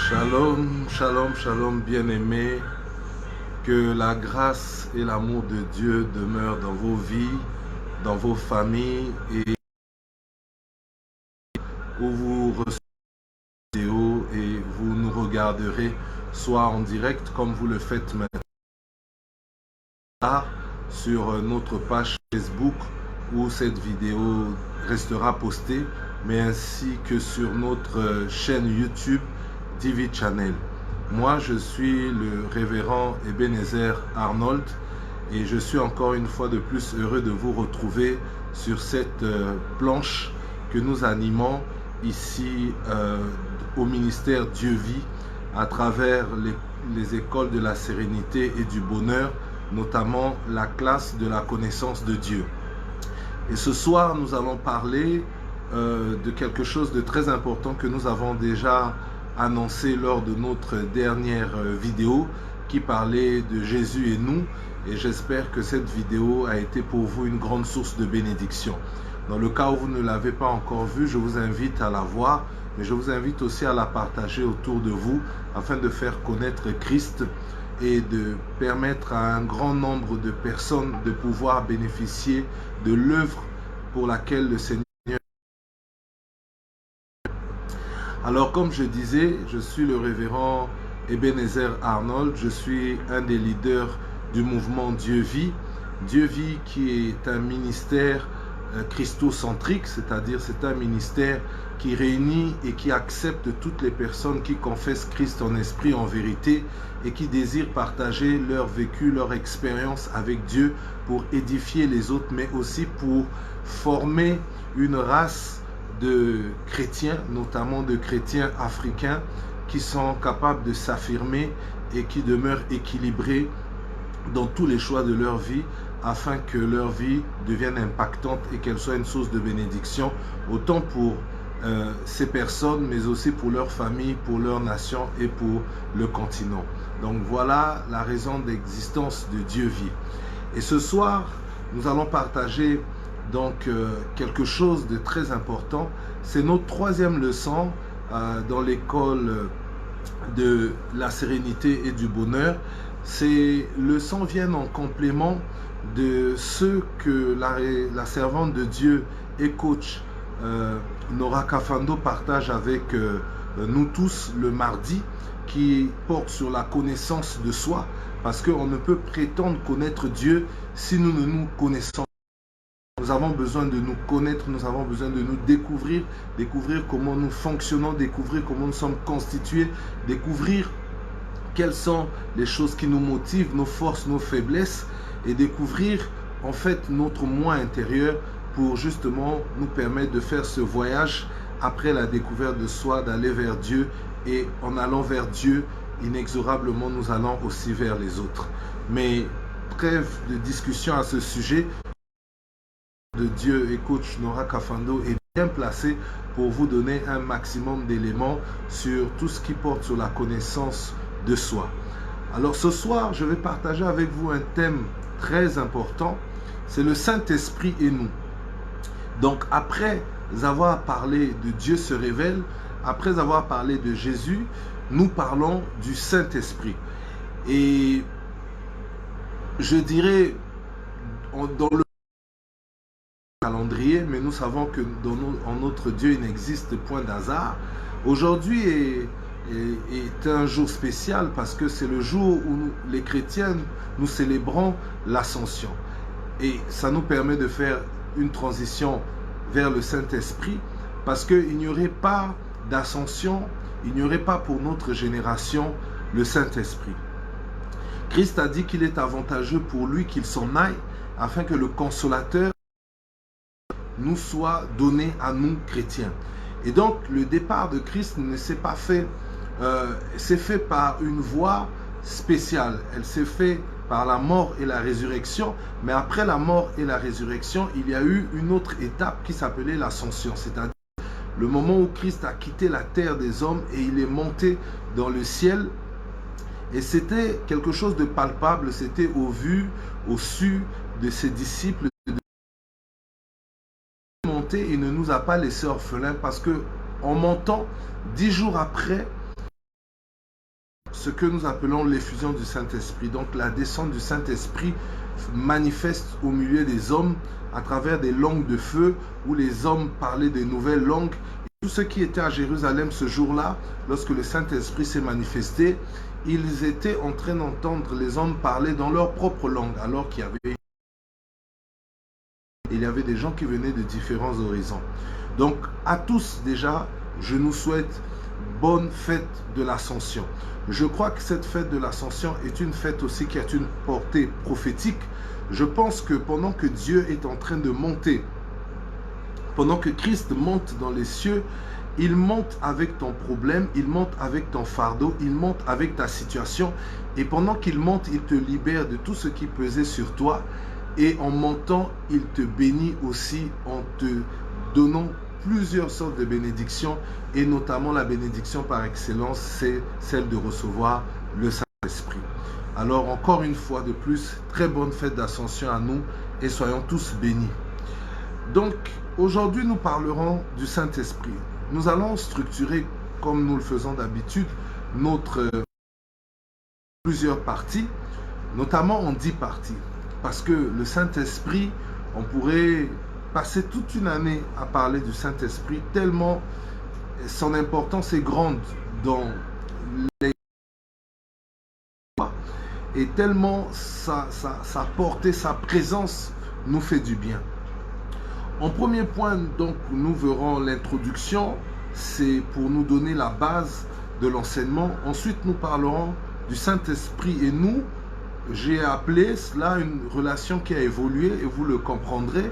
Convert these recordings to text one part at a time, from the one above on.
Shalom, shalom, shalom, bien-aimés. Que la grâce et l'amour de Dieu demeurent dans vos vies, dans vos familles et où vous recevez des vidéos et vous nous regarderez soit en direct comme vous le faites maintenant sur notre page Facebook où cette vidéo restera postée, mais ainsi que sur notre chaîne YouTube TV Channel. Moi, je suis le révérend Ebenezer Arnold et je suis encore une fois de plus heureux de vous retrouver sur cette planche que nous animons ici au ministère Dieu Vie à travers les écoles de la sérénité et du bonheur, notamment la classe de la connaissance de Dieu. Et ce soir, nous allons parler de quelque chose de très important que nous avons déjà annoncé lors de notre dernière vidéo qui parlait de Jésus et nous. Et j'espère que cette vidéo a été pour vous une grande source de bénédiction. Dans le cas où vous ne l'avez pas encore vue, je vous invite à la voir, mais je vous invite aussi à la partager autour de vous afin de faire connaître Christ et de permettre à un grand nombre de personnes de pouvoir bénéficier de l'œuvre pour laquelle le Seigneur. Alors, comme je disais, je suis le révérend Ebenezer Arnold, je suis un des leaders du mouvement Dieu Vie. Dieu Vie qui est un ministère christocentrique, c'est-à-dire c'est un ministère qui réunit et qui accepte toutes les personnes qui confessent Christ en esprit, en vérité et qui désirent partager leur vécu, leur expérience avec Dieu pour édifier les autres, mais aussi pour former une race de chrétiens, notamment de chrétiens africains qui sont capables de s'affirmer et qui demeurent équilibrés dans tous les choix de leur vie afin que leur vie devienne impactante et qu'elle soit une source de bénédiction autant pour ces personnes mais aussi pour leur famille, pour leur nation et pour le continent. Donc voilà la raison d'existence de Dieu Vie. Et ce soir, nous allons partager donc quelque chose de très important. C'est notre troisième leçon dans l'école de la sérénité et du bonheur. Ces leçons viennent en complément de ce que la servante de Dieu et coach Nora Kafando partage avec nous tous le mardi, qui porte sur la connaissance de soi, parce qu'on ne peut prétendre connaître Dieu si nous ne nous connaissons pas. Nous avons besoin de nous connaître, nous avons besoin de nous découvrir, découvrir comment nous fonctionnons, découvrir comment nous sommes constitués, découvrir quelles sont les choses qui nous motivent, nos forces, nos faiblesses, et découvrir en fait notre moi intérieur pour justement nous permettre de faire ce voyage après la découverte de soi, d'aller vers Dieu, et en allant vers Dieu, inexorablement nous allons aussi vers les autres. Mais trêve de discussion à ce sujet, de Dieu et coach Nora Kafando est bien placé pour vous donner un maximum d'éléments sur tout ce qui porte sur la connaissance de soi. Alors ce soir, je vais partager avec vous un thème très important, c'est le Saint-Esprit et nous. Donc après avoir parlé de Dieu se révèle, après avoir parlé de Jésus, nous parlons du Saint-Esprit. Et je dirais dans le calendrier, mais nous savons que en notre Dieu, il n'existe point d'hasard. Aujourd'hui est un jour spécial parce que c'est le jour où les chrétiens, nous célébrons l'Ascension. Et ça nous permet de faire une transition vers le Saint-Esprit parce qu'il n'y aurait pas d'ascension, il n'y aurait pas pour notre génération le Saint-Esprit. Christ a dit qu'il est avantageux pour lui qu'il s'en aille afin que le Consolateur nous soit donné à nous chrétiens. Et donc le départ de Christ ne s'est pas fait, c'est fait par une voie spéciale. Elle s'est fait par la mort et la résurrection, mais après la mort et la résurrection, il y a eu une autre étape qui s'appelait l'ascension, c'est-à-dire le moment où Christ a quitté la terre des hommes et il est monté dans le ciel. Et c'était quelque chose de palpable, c'était au vu, au su de ses disciples. Il ne nous a pas laissé orphelins parce que en montant 10 jours après, ce que nous appelons l'effusion du Saint-Esprit. Donc la descente du Saint-Esprit manifeste au milieu des hommes à travers des langues de feu où les hommes parlaient de nouvelles langues. Et tous ceux qui étaient à Jérusalem ce jour-là, lorsque le Saint-Esprit s'est manifesté, ils étaient en train d'entendre les hommes parler dans leur propre langue, alors qu'il y avait des gens qui venaient de différents horizons. Donc à tous déjà, je nous souhaite bonne fête de l'Ascension. Je crois que cette fête de l'Ascension est une fête aussi qui a une portée prophétique. Je pense que pendant que Dieu est en train de monter, pendant que Christ monte dans les cieux, il monte avec ton problème, il monte avec ton fardeau, il monte avec ta situation. Et pendant qu'il monte, il te libère de tout ce qui pesait sur toi. Et en montant, il te bénit aussi en te donnant plusieurs sortes de bénédictions, et notamment la bénédiction par excellence, c'est celle de recevoir le Saint-Esprit. Alors encore une fois de plus, très bonne fête d'Ascension à nous et soyons tous bénis. Donc aujourd'hui nous parlerons du Saint-Esprit. Nous allons structurer, comme nous le faisons d'habitude, notre plusieurs parties, notamment en 10 parties. Parce que le Saint-Esprit, on pourrait passer toute une année à parler du Saint-Esprit, tellement son importance est grande dans les... et tellement sa portée, sa présence nous fait du bien. En premier point, donc, nous verrons l'introduction, c'est pour nous donner la base de l'enseignement. Ensuite, nous parlerons du Saint-Esprit et nous. J'ai appelé cela une relation qui a évolué et vous le comprendrez.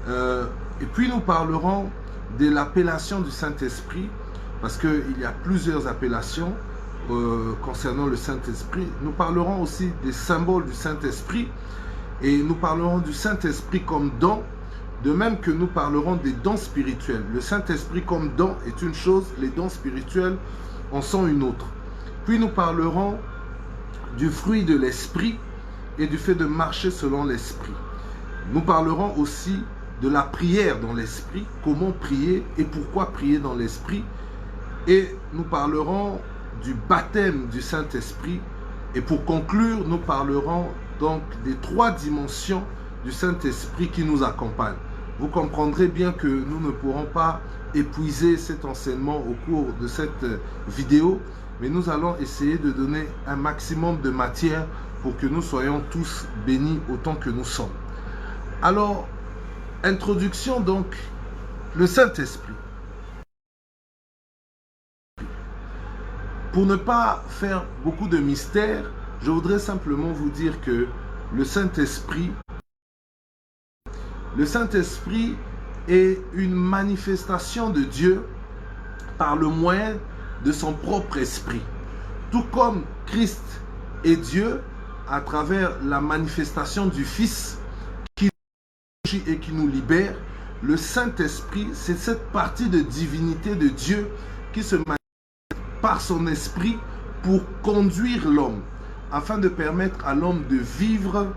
Et puis nous parlerons de l'appellation du Saint-Esprit, parce qu'il y a plusieurs appellations concernant le Saint-Esprit. Nous parlerons aussi des symboles du Saint-Esprit et nous parlerons du Saint-Esprit comme don, de même que nous parlerons des dons spirituels. Le Saint-Esprit comme don est une chose, les dons spirituels en sont une autre. Puis nous parlerons du fruit de l'Esprit et du fait de marcher selon l'Esprit. Nous parlerons aussi de la prière dans l'Esprit, comment prier et pourquoi prier dans l'Esprit. Et nous parlerons du baptême du Saint-Esprit. Et pour conclure, nous parlerons donc des 3 dimensions du Saint-Esprit qui nous accompagnent. Vous comprendrez bien que nous ne pourrons pas épuiser cet enseignement au cours de cette vidéo, mais nous allons essayer de donner un maximum de matière pour que nous soyons tous bénis autant que nous sommes. Alors, introduction donc, le Saint-Esprit. Pour ne pas faire beaucoup de mystère, je voudrais simplement vous dire que le Saint-Esprit est une manifestation de Dieu par le moyen de son propre esprit. Tout comme Christ est Dieu à travers la manifestation du Fils qui agit et qui nous libère, le Saint-Esprit, c'est cette partie de divinité de Dieu qui se manifeste par son esprit pour conduire l'homme, afin de permettre à l'homme de vivre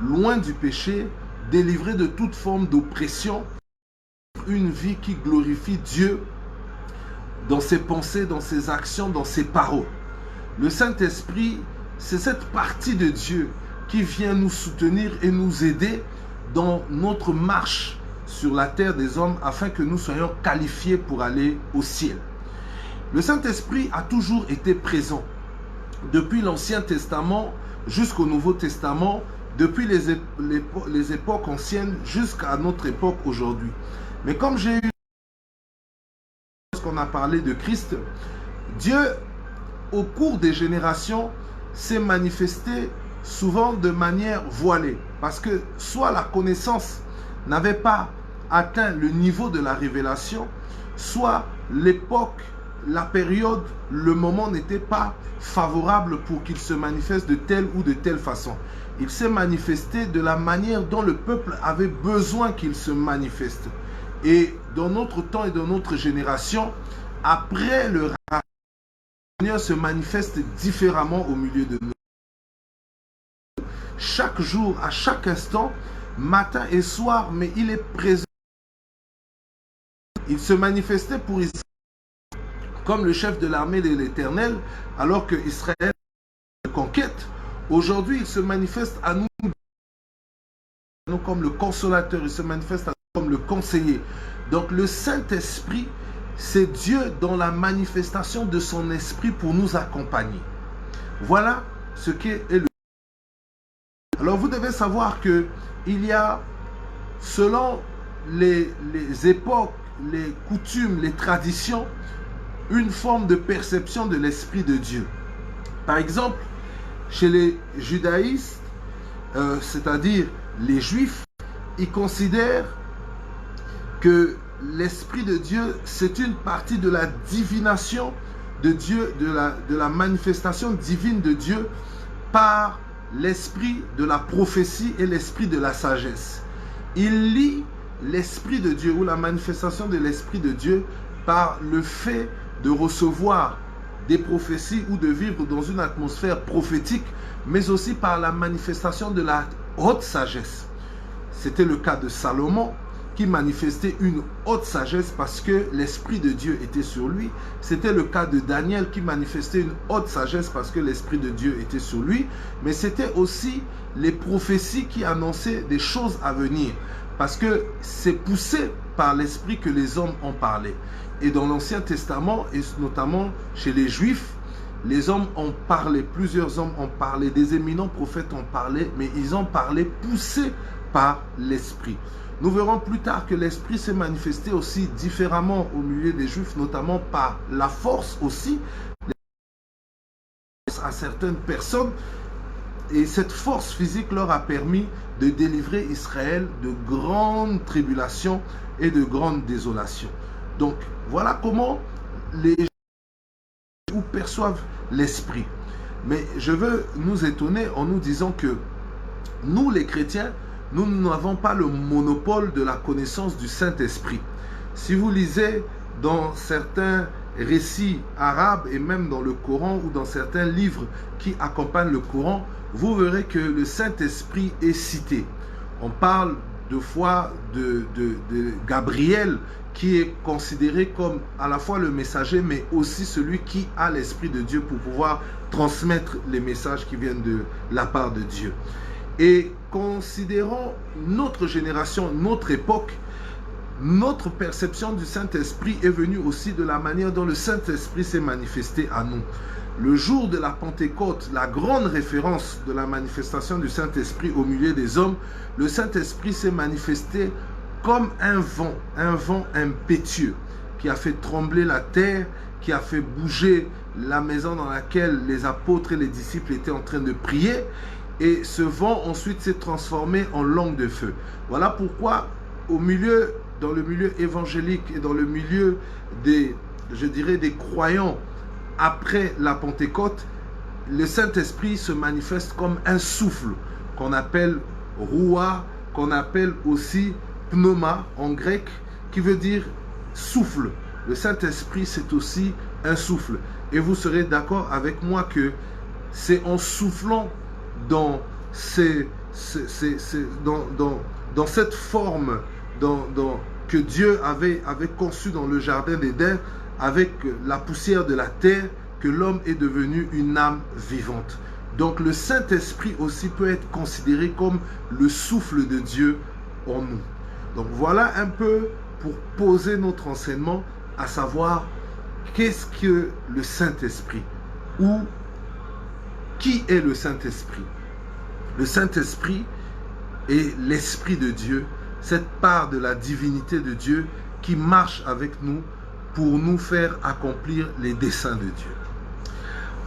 loin du péché, délivré de toute forme d'oppression, une vie qui glorifie Dieu dans ses pensées, dans ses actions, dans ses paroles. Le Saint-Esprit, c'est cette partie de Dieu qui vient nous soutenir et nous aider dans notre marche sur la terre des hommes afin que nous soyons qualifiés pour aller au ciel. Le Saint-Esprit a toujours été présent depuis l'Ancien Testament jusqu'au Nouveau Testament, depuis les époques anciennes jusqu'à notre époque aujourd'hui. Mais comme j'ai eu lorsqu'on a parlé de Christ, Dieu, au cours des générations, s'est manifesté souvent de manière voilée. Parce que soit la connaissance n'avait pas atteint le niveau de la révélation, soit l'époque, la période, le moment n'était pas favorable pour qu'il se manifeste de telle ou de telle façon. Il s'est manifesté de la manière dont le peuple avait besoin qu'il se manifeste. Et dans notre temps et dans notre génération, après le rappel, le Seigneur se manifeste différemment au milieu de nous. Chaque jour, à chaque instant, matin et soir, mais il est présent. Il se manifestait pour Israël comme le chef de l'armée de l'Éternel, alors que Israël conquête. Aujourd'hui, il se manifeste à nous comme le consolateur, il se manifeste à nous comme le conseiller. Donc le Saint-Esprit, c'est Dieu dans la manifestation de son esprit pour nous accompagner. Voilà ce qu'est le... Alors vous devez savoir que il y a, selon les époques, les coutumes, les traditions, une forme de perception de l'Esprit de Dieu. Par exemple, chez les judaïstes, c'est-à-dire les juifs, ils considèrent que l'Esprit de Dieu, c'est une partie de la divination de Dieu, de la manifestation divine de Dieu par l'esprit de la prophétie et l'esprit de la sagesse. Ils lient l'Esprit de Dieu ou la manifestation de l'Esprit de Dieu par le fait de recevoir des prophéties ou de vivre dans une atmosphère prophétique, mais aussi par la manifestation de la haute sagesse. C'était le cas de Salomon, qui manifestait une haute sagesse parce que l'Esprit de Dieu était sur lui. C'était le cas de Daniel qui manifestait une haute sagesse parce que l'Esprit de Dieu était sur lui. Mais c'était aussi les prophéties qui annonçaient des choses à venir parce que c'est poussé par l'Esprit que les hommes ont parlé. Et dans l'Ancien Testament, et notamment chez les Juifs, les hommes ont parlé, plusieurs hommes ont parlé, des éminents prophètes ont parlé, mais ils ont parlé poussés par l'Esprit. Nous verrons plus tard que l'Esprit s'est manifesté aussi différemment au milieu des Juifs, notamment par la force aussi à certaines personnes. Et cette force physique leur a permis de délivrer Israël de grandes tribulations et de grandes désolations. Donc, voilà comment les Juifs perçoivent l'Esprit. Mais je veux nous étonner en nous disant que nous, les chrétiens, nous n'avons pas le monopole de la connaissance du Saint-Esprit. Si vous lisez dans certains récits arabes et même dans le Coran ou dans certains livres qui accompagnent le Coran, vous verrez que le Saint-Esprit est cité. On parle deux fois de Gabriel qui est considéré comme à la fois le messager mais aussi celui qui a l'Esprit de Dieu pour pouvoir transmettre les messages qui viennent de la part de Dieu. Et considérons notre génération, notre époque, notre perception du Saint-Esprit est venue aussi de la manière dont le Saint-Esprit s'est manifesté à nous. Le jour de la Pentecôte, la grande référence de la manifestation du Saint-Esprit au milieu des hommes, le Saint-Esprit s'est manifesté comme un vent impétueux qui a fait trembler la terre, qui a fait bouger la maison dans laquelle les apôtres et les disciples étaient en train de prier. Et ce vent ensuite s'est transformé en langue de feu. Voilà pourquoi dans le milieu évangélique et dans le milieu des croyants après la Pentecôte, le Saint-Esprit se manifeste comme un souffle qu'on appelle roua, qu'on appelle aussi pneuma en grec, qui veut dire souffle. Le Saint-Esprit, c'est aussi un souffle. Et vous serez d'accord avec moi que c'est en soufflant dans cette forme que Dieu avait conçu dans le jardin d'Éden, avec la poussière de la terre, que l'homme est devenu une âme vivante. Donc le Saint-Esprit aussi peut être considéré comme le souffle de Dieu en nous. Donc voilà un peu pour poser notre enseignement, à savoir qu'est-ce que le Saint-Esprit ou qui est le Saint-Esprit? Le Saint-Esprit est l'Esprit de Dieu, cette part de la divinité de Dieu qui marche avec nous pour nous faire accomplir les desseins de Dieu.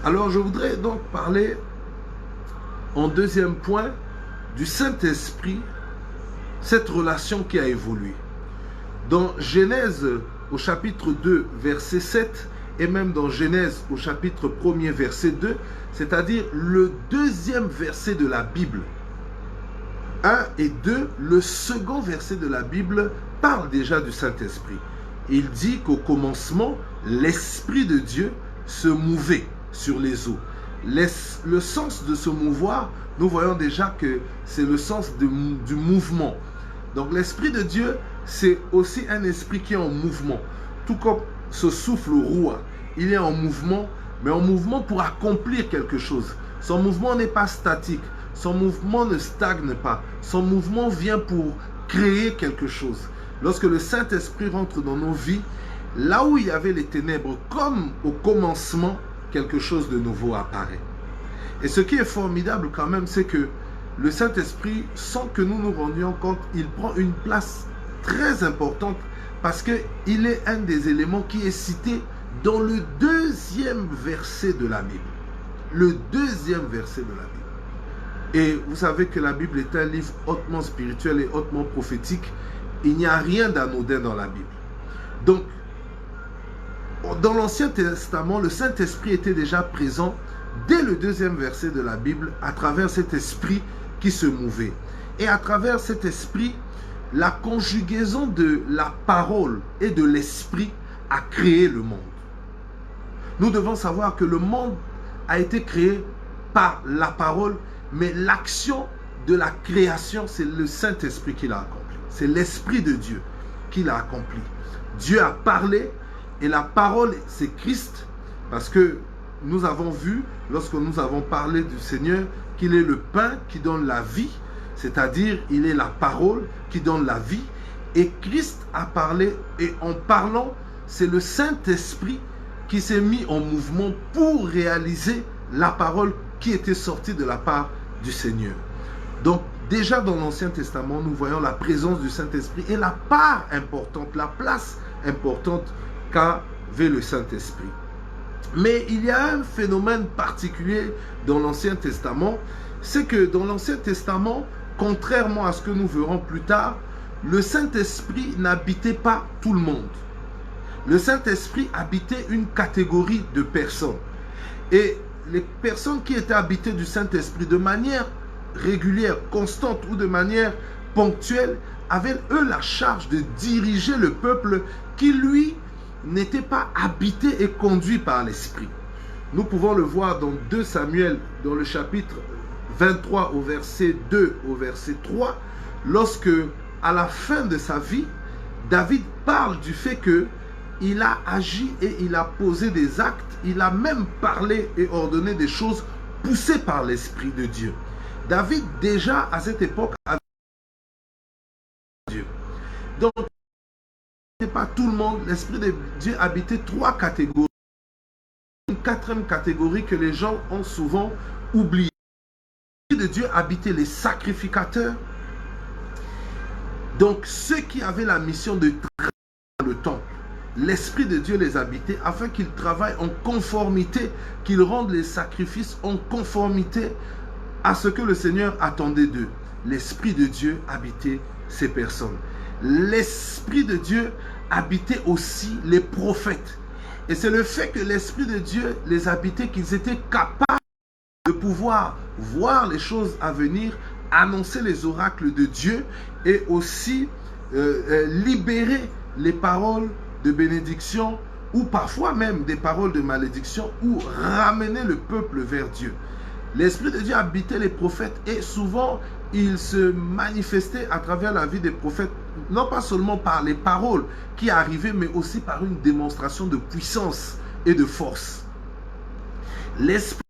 Alors je voudrais donc parler en deuxième point du Saint-Esprit, cette relation qui a évolué. Dans Genèse au chapitre 2, verset 7, et même dans Genèse au chapitre 1er, verset 2, c'est-à-dire le deuxième verset de la Bible, 1 et 2, le second verset de la Bible parle déjà du Saint-Esprit. Il dit qu'au commencement, l'Esprit de Dieu se mouvait sur les eaux. Le sens de se mouvoir, nous voyons déjà que c'est le sens du mouvement. Donc l'Esprit de Dieu, c'est aussi un esprit qui est en mouvement. Tout comme ce souffle roua il est en mouvement, mais en mouvement pour accomplir quelque chose. Son mouvement n'est pas statique, son mouvement ne stagne pas, son mouvement vient pour créer quelque chose. Lorsque le Saint-Esprit rentre dans nos vies, là où il y avait les ténèbres, comme au commencement, quelque chose de nouveau apparaît. Et ce qui est formidable quand même, c'est que le Saint-Esprit, sans que nous nous rendions compte, il prend une place très importante parce qu'il est un des éléments qui est cité dans le 2e verset de la Bible. Le 2e verset de la Bible. Et vous savez que la Bible est un livre hautement spirituel et hautement prophétique. Il n'y a rien d'anodin dans la Bible. Donc, dans l'Ancien Testament, le Saint-Esprit était déjà présent dès le 2e verset de la Bible à travers cet esprit qui se mouvait. Et à travers cet esprit, la conjugaison de la parole et de l'esprit a créé le monde. Nous devons savoir que le monde a été créé par la parole, mais l'action de la création, c'est le Saint-Esprit qui l'a accompli. C'est l'Esprit de Dieu qui l'a accompli. Dieu a parlé et la parole, c'est Christ, parce que nous avons vu, lorsque nous avons parlé du Seigneur, qu'il est le pain qui donne la vie, c'est-à-dire il est la parole qui donne la vie. Et Christ a parlé, et en parlant, c'est le Saint-Esprit qui s'est mis en mouvement pour réaliser la parole qui était sortie de la part du Seigneur. Donc, déjà dans l'Ancien Testament, nous voyons la présence du Saint-Esprit et la part importante, la place importante qu'avait le Saint-Esprit. Mais il y a un phénomène particulier dans l'Ancien Testament, c'est que dans l'Ancien Testament, contrairement à ce que nous verrons plus tard, le Saint-Esprit n'habitait pas tout le monde. Le Saint-Esprit habitait une catégorie de personnes. Et les personnes qui étaient habitées du Saint-Esprit de manière régulière, constante ou de manière ponctuelle, avaient eux la charge de diriger le peuple qui lui n'était pas habité et conduit par l'Esprit. Nous pouvons le voir dans 2 Samuel, dans le chapitre 23 au verset 2 au verset 3, lorsque à la fin de sa vie, David parle du fait que il a agi et il a posé des actes, il a même parlé et ordonné des choses poussées par l'Esprit de Dieu. David, déjà à cette époque, avait Dieu. Donc, ce n'est pas tout le monde. L'Esprit de Dieu habitait 3 catégories. Une 4e catégorie que les gens ont souvent oubliée. L'Esprit de Dieu habitait les sacrificateurs. Donc, ceux qui avaient la mission de travailler dans le temple. L'Esprit de Dieu les habitait afin qu'ils travaillent en conformité, qu'ils rendent les sacrifices en conformité à ce que le Seigneur attendait d'eux. L'Esprit de Dieu habitait ces personnes. L'Esprit de Dieu habitait aussi les prophètes. Et c'est le fait que l'Esprit de Dieu les habitait qu'ils étaient capables de pouvoir voir les choses à venir, annoncer les oracles de Dieu et aussi libérer les paroles de bénédiction ou parfois même des paroles de malédiction ou ramener le peuple vers Dieu. L'Esprit de Dieu habitait les prophètes et souvent il se manifestait à travers la vie des prophètes, non pas seulement par les paroles qui arrivaient, mais aussi par une démonstration de puissance et de force. L'Esprit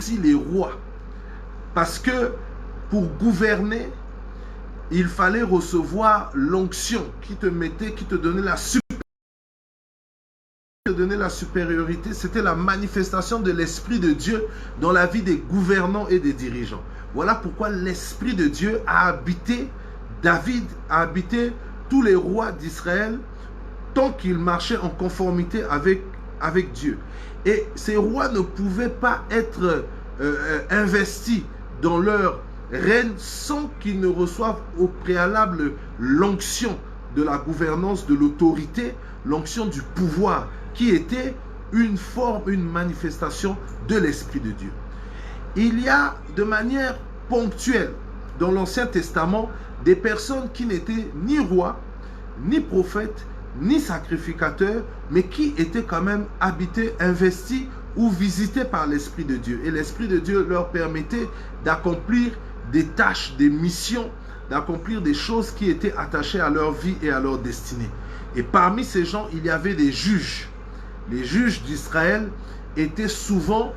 aussi les rois, parce que pour gouverner, il fallait recevoir l'onction qui te mettait, qui te donnait la supériorité. C'était la manifestation de l'Esprit de Dieu dans la vie des gouvernants et des dirigeants. Voilà pourquoi l'Esprit de Dieu a habité David, a habité tous les rois d'Israël tant qu'ils marchaient en conformité avec Dieu. Et ces rois ne pouvaient pas être investis dans leur règne sans qu'ils ne reçoivent au préalable l'onction de la gouvernance, de l'autorité, l'onction du pouvoir, qui était une forme, une manifestation de l'Esprit de Dieu. Il y a de manière ponctuelle dans l'Ancien Testament des personnes qui n'étaient ni rois, ni prophètes, ni sacrificateurs, mais qui étaient quand même habités, investis ou visités par l'Esprit de Dieu. Et l'Esprit de Dieu leur permettait d'accomplir des tâches, des missions, d'accomplir des choses qui étaient attachées à leur vie et à leur destinée. Et parmi ces gens, il y avait des juges. les juges d'Israël étaient souvent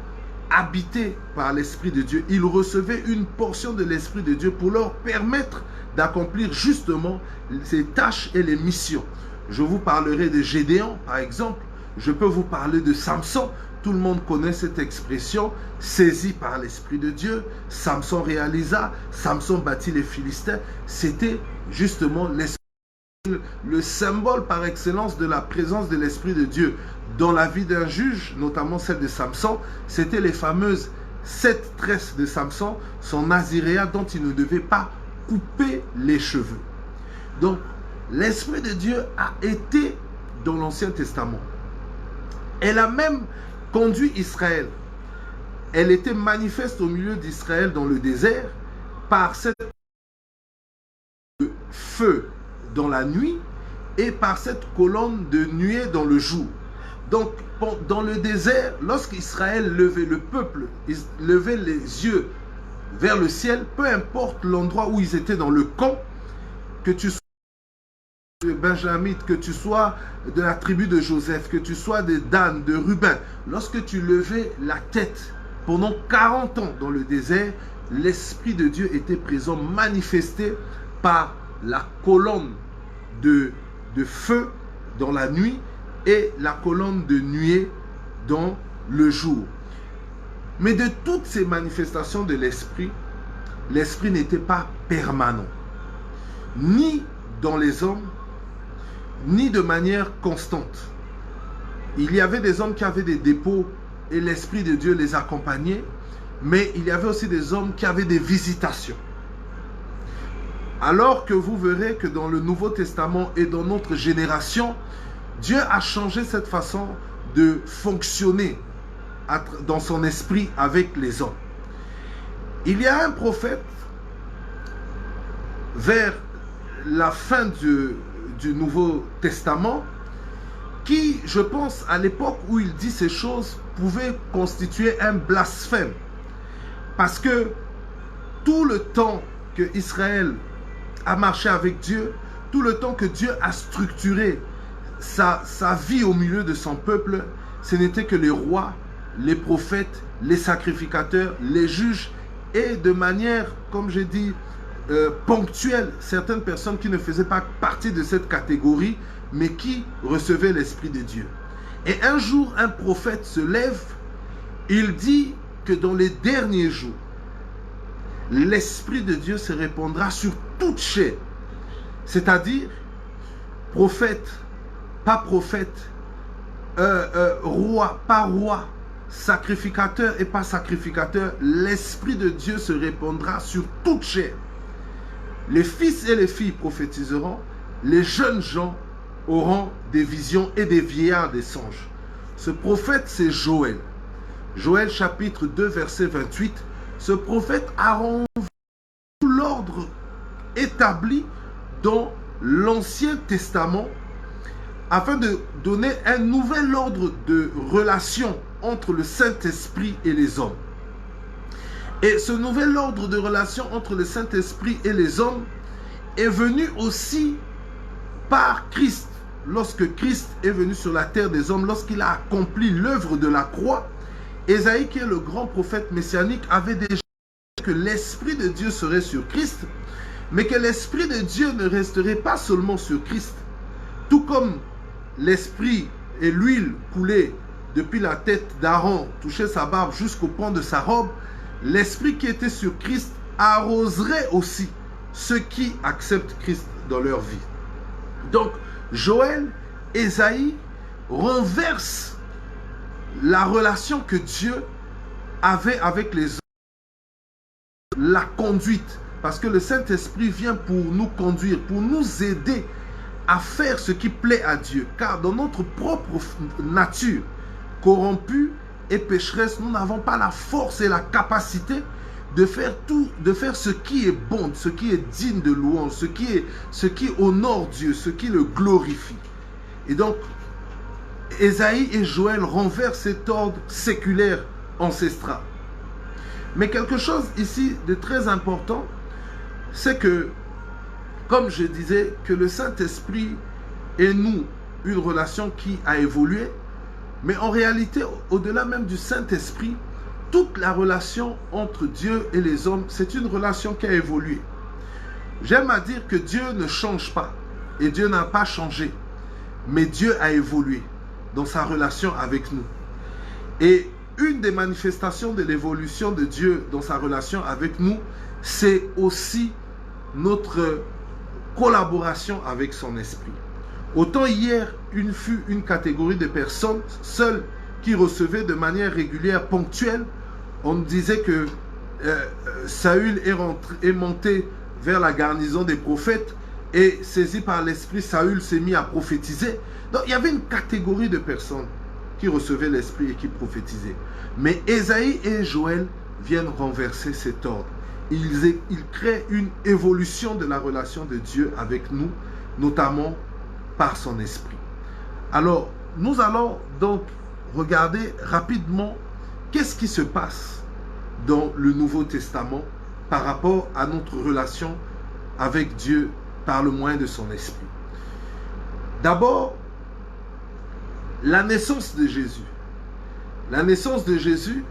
habités par l'Esprit de Dieu. Ils recevaient une portion de l'Esprit de Dieu pour leur permettre d'accomplir justement ces tâches et les missions. Je vous parlerai de Gédéon, par exemple. Je peux vous parler de Samson. Tout le monde connaît cette expression, saisi par l'Esprit de Dieu. Samson réalisa, Samson battit les Philistins. C'était justement le symbole par excellence de la présence de l'Esprit de Dieu dans la vie d'un juge, notamment celle de Samson. C'était les fameuses 7 tresses de Samson, son naziréat dont il ne devait pas couper les cheveux. Donc, l'Esprit de Dieu a été dans l'Ancien Testament. Elle a même conduit Israël. Elle était manifeste au milieu d'Israël dans le désert par cette feu dans la nuit et par cette colonne de nuée dans le jour. Donc, dans le désert, lorsqu'Israël levait, le peuple levait les yeux vers le ciel, peu importe l'endroit où ils étaient dans le camp, que tu sois de Benjamin, que tu sois de la tribu de Joseph, que tu sois de Dan, de Ruben, lorsque tu levais la tête pendant 40 ans dans le désert, l'Esprit de Dieu était présent, manifesté par la colonne de feu dans la nuit et la colonne de nuée dans le jour. Mais de toutes ces manifestations de l'Esprit, l'Esprit n'était pas permanent, ni dans les hommes, ni de manière constante. Il y avait des hommes qui avaient des dépôts et l'Esprit de Dieu les accompagnait, mais il y avait aussi des hommes qui avaient des visitations. Alors que vous verrez que dans le Nouveau Testament et dans notre génération, Dieu a changé cette façon de fonctionner dans son esprit avec les hommes. Il y a un prophète vers la fin du Nouveau Testament qui, je pense, à l'époque où il dit ces choses, pouvait constituer un blasphème. Parce que tout le temps que Israël a marché avec Dieu, tout le temps que Dieu a structuré sa vie au milieu de son peuple, ce n'était que les rois, les prophètes, les sacrificateurs, les juges et de manière, comme j'ai dit, ponctuelle, certaines personnes qui ne faisaient pas partie de cette catégorie, mais qui recevaient l'Esprit de Dieu. Et un jour, un prophète se lève, il dit que dans les derniers jours, l'Esprit de Dieu se répandra sur toute chair. C'est-à-dire, prophète, pas prophète, roi, pas roi, sacrificateur et pas sacrificateur, l'Esprit de Dieu se répandra sur toute chair. Les fils et les filles prophétiseront, les jeunes gens auront des visions et des vieillards des songes. Ce prophète, c'est Joël. Joël chapitre 2, verset 28. Ce prophète a rendu l'ordre établi dans l'Ancien Testament afin de donner un nouvel ordre de relation entre le Saint-Esprit et les hommes. Et ce nouvel ordre de relation entre le Saint-Esprit et les hommes est venu aussi par Christ. Lorsque Christ est venu sur la terre des hommes, lorsqu'il a accompli l'œuvre de la croix, Ésaïe, qui est le grand prophète messianique, avait déjà dit que l'Esprit de Dieu serait sur Christ, mais que l'Esprit de Dieu ne resterait pas seulement sur Christ. Tout comme l'Esprit et l'huile coulaient depuis la tête d'Aaron, touchait sa barbe jusqu'au pan de sa robe, l'Esprit qui était sur Christ arroserait aussi ceux qui acceptent Christ dans leur vie. Donc, Joël, Ésaïe renversent la relation que Dieu avait avec les hommes, la conduite, parce que le Saint-Esprit vient pour nous conduire, pour nous aider à faire ce qui plaît à Dieu. Car dans notre propre nature corrompue et pécheresse, nous n'avons pas la force et la capacité de faire ce qui est bon, ce qui est digne de louange, ce qui honore Dieu, ce qui le glorifie. Et donc, Ésaïe et Joël renversent cet ordre séculaire ancestral. Mais quelque chose ici de très important, c'est que, comme je disais, que le Saint-Esprit et nous, une relation qui a évolué, Mais en réalité, au-delà même du Saint-Esprit, toute la relation entre Dieu et les hommes, c'est une relation qui a évolué. J'aime à dire que Dieu ne change pas et Dieu n'a pas changé, mais Dieu a évolué dans sa relation avec nous. Et une des manifestations de l'évolution de Dieu dans sa relation avec nous, c'est aussi notre collaboration avec son esprit. Autant hier, fut une catégorie de personnes seules qui recevaient de manière régulière, ponctuelle. On disait que Saül est monté vers la garnison des prophètes et saisi par l'esprit, Saül s'est mis à prophétiser. Donc il y avait une catégorie de personnes qui recevaient l'esprit et qui prophétisaient. Mais Ésaïe et Joël viennent renverser cet ordre. Ils créent une évolution de la relation de Dieu avec nous, notamment par son esprit. Alors, nous allons donc regarder rapidement qu'est-ce qui se passe dans le Nouveau Testament par rapport à notre relation avec Dieu par le moyen de son esprit. D'abord, la naissance de Jésus. La naissance de Jésus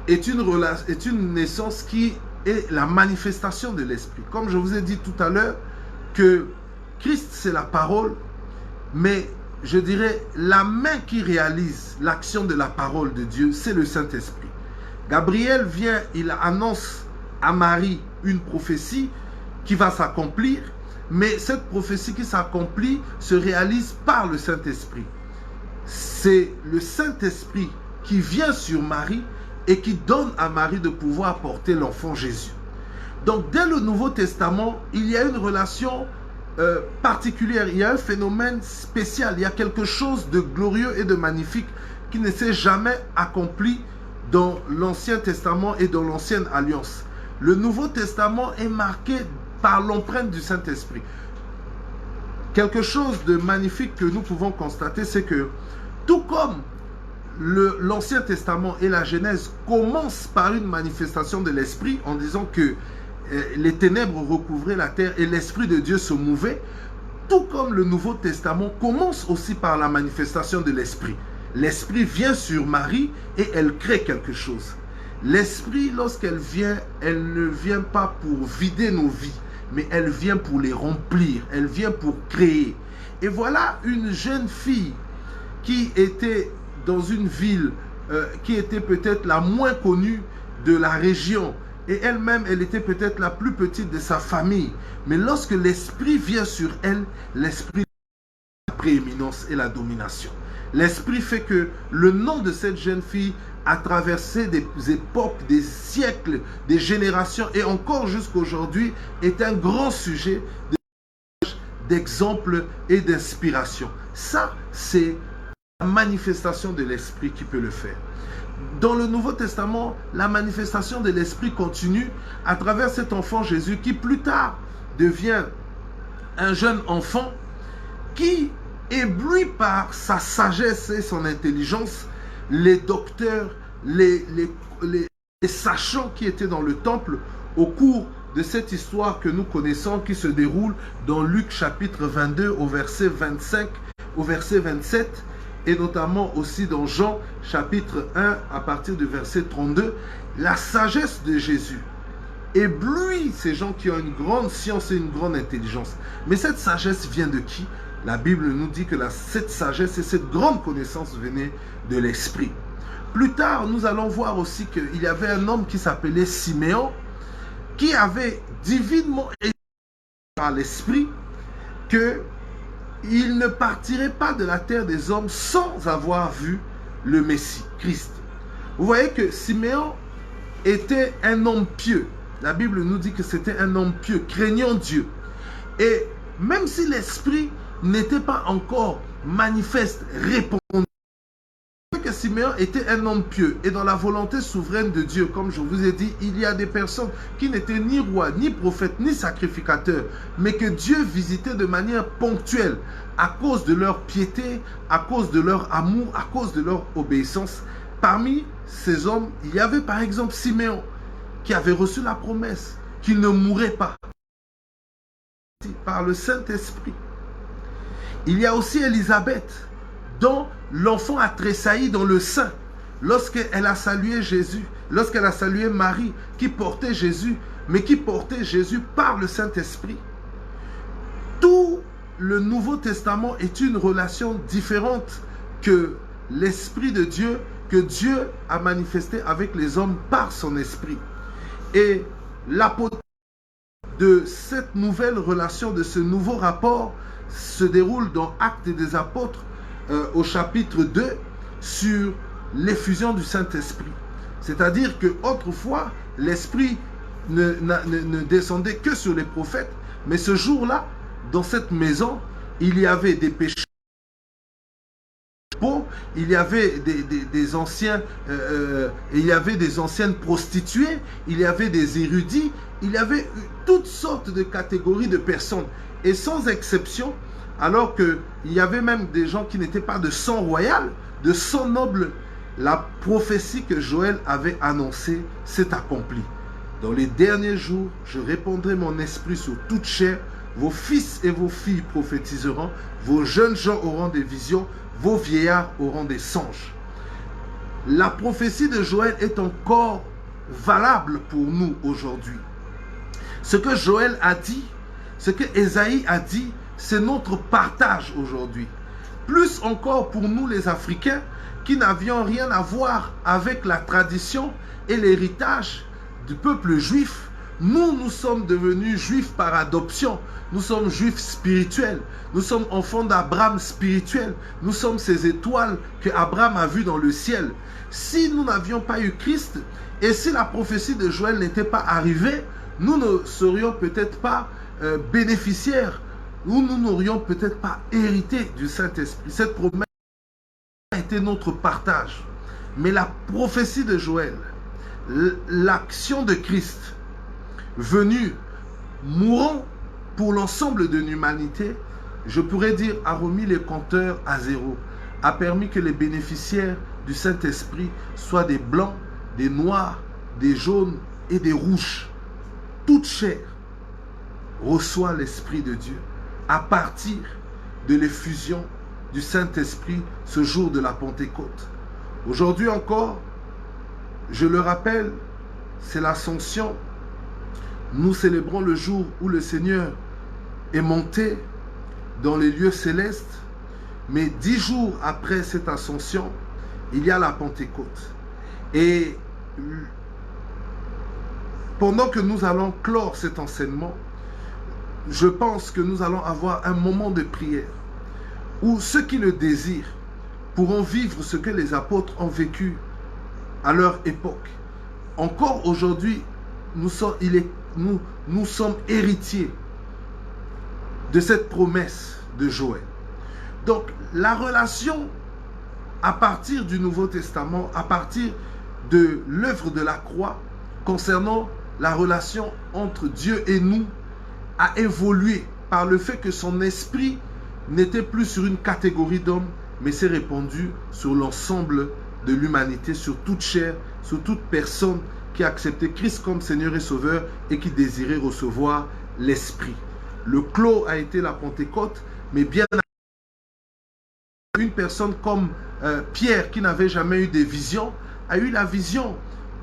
est une naissance qui est la manifestation de l'esprit. Comme je vous ai dit tout à l'heure que Christ c'est la parole, mais je dirais la main qui réalise l'action de la parole de Dieu, c'est le Saint-Esprit. Gabriel vient, il annonce à Marie une prophétie qui va s'accomplir, mais cette prophétie qui s'accomplit se réalise par le Saint-Esprit. C'est le Saint-Esprit qui vient sur Marie et qui donne à Marie de pouvoir porter l'enfant Jésus. Donc dès le Nouveau Testament, il y a une relation particulière, il y a un phénomène spécial, il y a quelque chose de glorieux et de magnifique qui ne s'est jamais accompli dans l'Ancien Testament et dans l'Ancienne Alliance. Le Nouveau Testament est marqué par l'empreinte du Saint-Esprit. Quelque chose de magnifique que nous pouvons constater, c'est que tout comme l'Ancien Testament et la Genèse commencent par une manifestation de l'Esprit en disant que les ténèbres recouvraient la terre et l'Esprit de Dieu se mouvait, tout comme le Nouveau Testament commence aussi par la manifestation de l'Esprit. L'Esprit vient sur Marie et elle crée quelque chose. L'Esprit, lorsqu'elle vient, elle ne vient pas pour vider nos vies, mais elle vient pour les remplir, elle vient pour créer. Et voilà une jeune fille qui était dans une ville qui était peut-être la moins connue de la région. Et elle-même, elle était peut-être la plus petite de sa famille. Mais lorsque l'Esprit vient sur elle, l'Esprit la prééminence et la domination. L'Esprit fait que le nom de cette jeune fille a traversé des époques, des siècles, des générations et encore jusqu'aujourd'hui est un grand sujet d'exemple et d'inspiration. Ça, c'est la manifestation de l'Esprit qui peut le faire. Dans le Nouveau Testament, la manifestation de l'Esprit continue à travers cet enfant Jésus qui plus tard devient un jeune enfant qui, ébloui par sa sagesse et son intelligence, les docteurs, les sachants qui étaient dans le temple au cours de cette histoire que nous connaissons qui se déroule dans Luc chapitre 22 au verset 25, au verset 27 et notamment aussi dans Jean chapitre 1 à partir du verset 32, la sagesse de Jésus éblouit ces gens qui ont une grande science et une grande intelligence. Mais cette sagesse vient de qui? La Bible nous dit que cette sagesse et cette grande connaissance venaient de l'Esprit. Plus tard, nous allons voir aussi qu'il y avait un homme qui s'appelait Siméon, qui avait divinement été par l'Esprit qu'il ne partirait pas de la terre des hommes sans avoir vu le Messie, Christ. Vous voyez que Siméon était un homme pieux. La Bible nous dit que c'était un homme pieux, craignant Dieu. Et même si l'Esprit n'était pas encore manifeste, répandu, que Siméon était un homme pieux et dans la volonté souveraine de Dieu. Comme je vous ai dit, il y a des personnes qui n'étaient ni rois, ni prophètes, ni sacrificateurs, mais que Dieu visitait de manière ponctuelle à cause de leur piété, à cause de leur amour, à cause de leur obéissance. Parmi ces hommes, il y avait par exemple Siméon qui avait reçu la promesse qu'il ne mourrait pas par le Saint-Esprit. Il y a aussi Élisabeth dont l'enfant a tressailli dans le sein lorsqu'elle a salué Jésus, lorsqu'elle a salué Marie qui portait Jésus, mais qui portait Jésus par le Saint-Esprit. Tout le Nouveau Testament est une relation différente que l'Esprit de Dieu, que Dieu a manifesté avec les hommes par son Esprit. Et l'apôtre de cette nouvelle relation, de ce nouveau rapport, se déroule dans Actes des Apôtres au chapitre 2 sur l'effusion du Saint-Esprit. C'est-à-dire qu'autrefois, l'Esprit ne descendait que sur les prophètes, mais ce jour-là, dans cette maison, il y avait des pécheurs, il y avait des anciens, il y avait des anciennes prostituées, il y avait des érudits, il y avait toutes sortes de catégories de personnes. Et sans exception, alors qu'il y avait même des gens qui n'étaient pas de sang royal, de sang noble, la prophétie que Joël avait annoncée s'est accomplie. Dans les derniers jours, je répandrai mon esprit sur toute chair. Vos fils et vos filles prophétiseront, vos jeunes gens auront des visions, vos vieillards auront des songes. La prophétie de Joël est encore valable pour nous aujourd'hui. Ce que Joël a dit, ce que Ésaïe a dit, c'est notre partage aujourd'hui. Plus encore pour nous les Africains qui n'avions rien à voir avec la tradition et l'héritage du peuple juif. Nous sommes devenus juifs par adoption. Nous sommes juifs spirituels. Nous sommes enfants d'Abraham spirituel. Nous sommes ces étoiles que Abraham a vues dans le ciel. Si nous n'avions pas eu Christ et si la prophétie de Joël n'était pas arrivée, nous ne serions peut-être pas bénéficiaires ou nous n'aurions peut-être pas hérité du Saint-Esprit. Cette promesse a été notre partage. Mais la prophétie de Joël, l'action de Christ, venu, mourant pour l'ensemble de l'humanité, je pourrais dire, a remis les compteurs à zéro, a permis que les bénéficiaires du Saint-Esprit soient des blancs, des noirs, des jaunes et des rouges. Toute chair reçoit l'Esprit de Dieu à partir de l'effusion du Saint-Esprit ce jour de la Pentecôte. Aujourd'hui encore, je le rappelle, c'est l'Ascension. Nous célébrons le jour où le Seigneur est monté dans les lieux célestes, mais 10 jours après cette ascension, il y a la Pentecôte. Et pendant que nous allons clore cet enseignement, je pense que nous allons avoir un moment de prière où ceux qui le désirent pourront vivre ce que les apôtres ont vécu à leur époque. Encore aujourd'hui, nous sommes héritiers de cette promesse de Joël. Donc, la relation à partir du Nouveau Testament, à partir de l'œuvre de la croix, concernant la relation entre Dieu et nous, a évolué par le fait que son esprit n'était plus sur une catégorie d'hommes, mais s'est répandu sur l'ensemble de l'humanité, sur toute chair, sur toute personne qui a accepté Christ comme Seigneur et Sauveur et qui désirait recevoir l'Esprit. Le clos a été la Pentecôte, mais bien une personne comme Pierre, qui n'avait jamais eu de vision, a eu la vision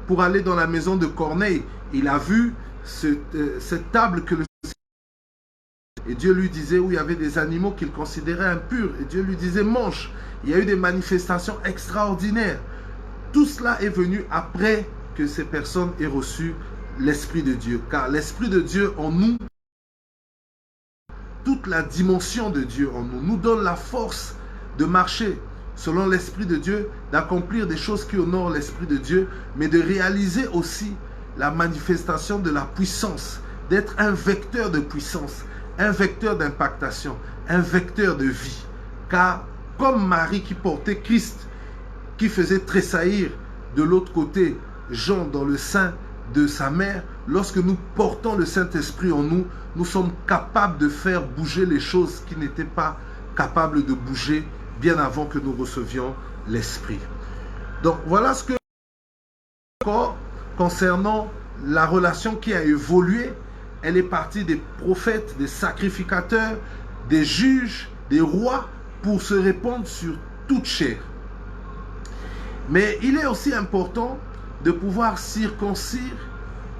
pour aller dans la maison de Corneille. Il a vu cette table que le et Dieu lui disait où il y avait des animaux qu'il considérait impurs. Et Dieu lui disait mange. Il y a eu des manifestations extraordinaires. Tout cela est venu après que ces personnes aient reçu l'Esprit de Dieu. Car l'Esprit de Dieu en nous, toute la dimension de Dieu en nous, nous donne la force de marcher selon l'Esprit de Dieu, d'accomplir des choses qui honorent l'Esprit de Dieu, mais de réaliser aussi la manifestation de la puissance, d'être un vecteur de puissance, un vecteur d'impactation, un vecteur de vie. Car comme Marie qui portait Christ, qui faisait tressaillir de l'autre côté Jean dans le sein de sa mère, lorsque nous portons le Saint-Esprit en nous, nous sommes capables de faire bouger les choses qui n'étaient pas capables de bouger bien avant que nous recevions l'Esprit. Donc voilà ce que concernant la relation qui a évolué. Elle est partie des prophètes, des sacrificateurs, des juges, des rois, pour se répandre sur toute chair. Mais il est aussi important de pouvoir circoncire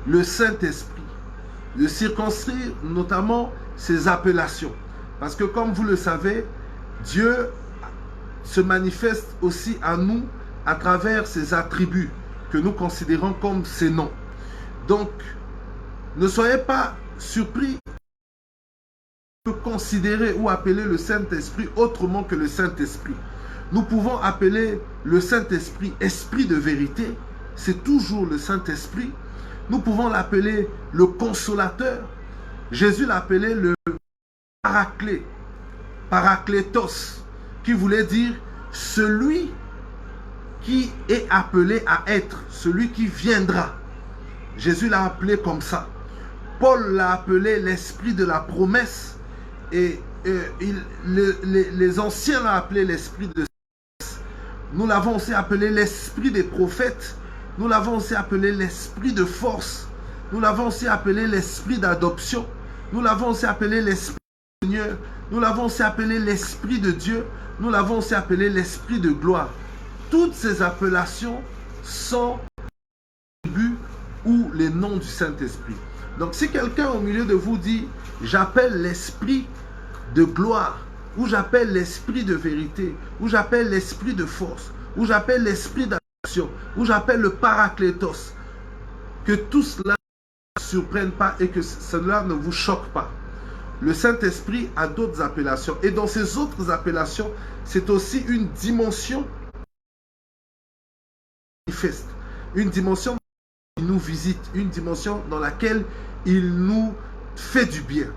le Saint-Esprit. De circoncire notamment ses appellations. Parce que comme vous le savez, Dieu se manifeste aussi à nous à travers ses attributs que nous considérons comme ses noms. Donc, ne soyez pas surpris de considérer ou appeler le Saint-Esprit autrement que le Saint-Esprit. Nous pouvons appeler le Saint-Esprit Esprit de vérité. C'est toujours le Saint-Esprit. Nous pouvons l'appeler le Consolateur. Jésus l'appelait le Paraclet, Parakletos, qui voulait dire celui qui est appelé à être, celui qui viendra. Jésus l'a appelé comme ça. Paul l'a appelé l'esprit de la promesse et les anciens l'ont appelé l'esprit de sagesse. Nous l'avons aussi appelé l'esprit des prophètes. Nous l'avons aussi appelé l'esprit de force. Nous l'avons aussi appelé l'esprit d'adoption. Nous l'avons aussi appelé l'esprit du Seigneur. Nous l'avons aussi appelé l'esprit de Dieu. Nous l'avons aussi appelé l'esprit de gloire. Toutes ces appellations sont les attributs ou les noms du Saint-Esprit. Donc si quelqu'un au milieu de vous dit « j'appelle l'esprit de gloire » ou « j'appelle l'esprit de vérité » ou « j'appelle l'esprit de force » ou « j'appelle l'esprit d'adoption » ou « j'appelle le Parakletos », que tout cela ne vous surprenne pas et que cela ne vous choque pas. Le Saint-Esprit a d'autres appellations. Et dans ces autres appellations, c'est aussi une dimension manifeste. Une dimension qui nous visite. Une dimension dans laquelle il nous fait du bien.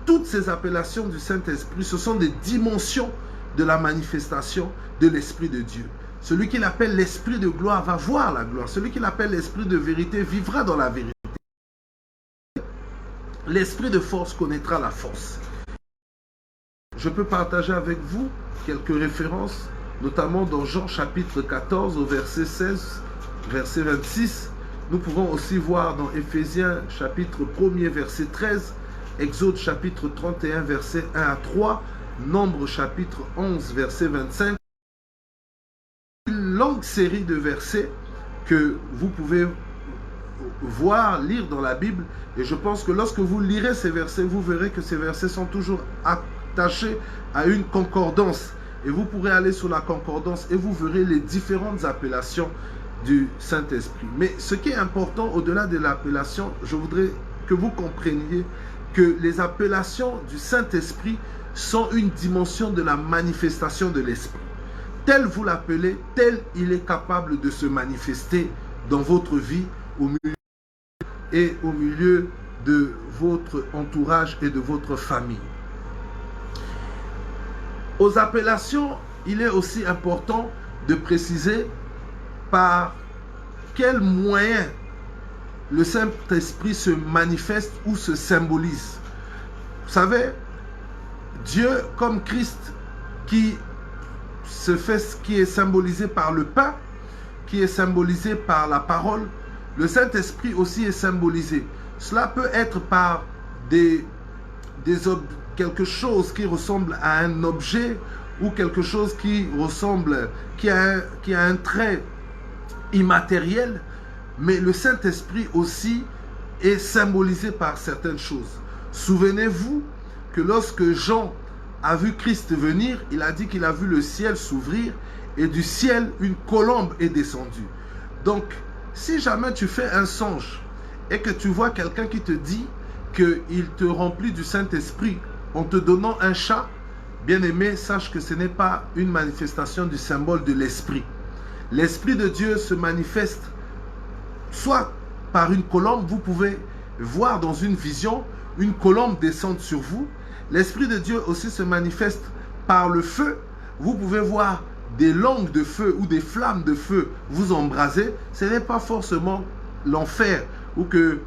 Toutes ces appellations du Saint-Esprit, ce sont des dimensions de la manifestation de l'Esprit de Dieu. Celui qui l'appelle l'Esprit de gloire va voir la gloire. Celui qui l'appelle l'Esprit de vérité vivra dans la vérité. L'esprit de force connaîtra la force. Je peux partager avec vous quelques références, notamment dans Jean chapitre 14 au verset 16, verset 26. Nous pouvons aussi voir dans Éphésiens chapitre 1er verset 13, Exode chapitre 31 verset 1 à 3, Nombre chapitre 11 verset 25. Une longue série de versets que vous pouvez voir, lire dans la Bible, et je pense que lorsque vous lirez ces versets, vous verrez que ces versets sont toujours attachés à une concordance, et vous pourrez aller sur la concordance et vous verrez les différentes appellations du Saint-Esprit. Mais ce qui est important au-delà de l'appellation, je voudrais que vous compreniez que les appellations du Saint-Esprit sont une dimension de la manifestation de l'Esprit. Tel vous l'appelez, tel il est capable de se manifester dans votre vie, au milieu de votre entourage et de votre famille. Aux appellations, il est aussi important de préciser par quel moyen le Saint-Esprit se manifeste ou se symbolise. Vous savez, Dieu comme Christ qui est symbolisé par le pain, qui est symbolisé par la parole, le Saint-Esprit aussi est symbolisé. Cela peut être par quelque chose qui ressemble à un objet ou quelque chose qui a un trait immatériel, mais le Saint-Esprit aussi est symbolisé par certaines choses. Souvenez-vous que lorsque Jean a vu Christ venir, il a dit qu'il a vu le ciel s'ouvrir et du ciel une colombe est descendue. Donc, si jamais tu fais un songe et que tu vois quelqu'un qui te dit qu'il te remplit du Saint-Esprit en te donnant un chat, bien aimé, sache que ce n'est pas une manifestation du symbole de l'Esprit. L'Esprit de Dieu se manifeste soit par une colombe, vous pouvez voir dans une vision une colombe descendre sur vous. L'Esprit de Dieu aussi se manifeste par le feu. Vous pouvez voir des langues de feu ou des flammes de feu vous embraser. Ce n'est pas forcément l'enfer ou que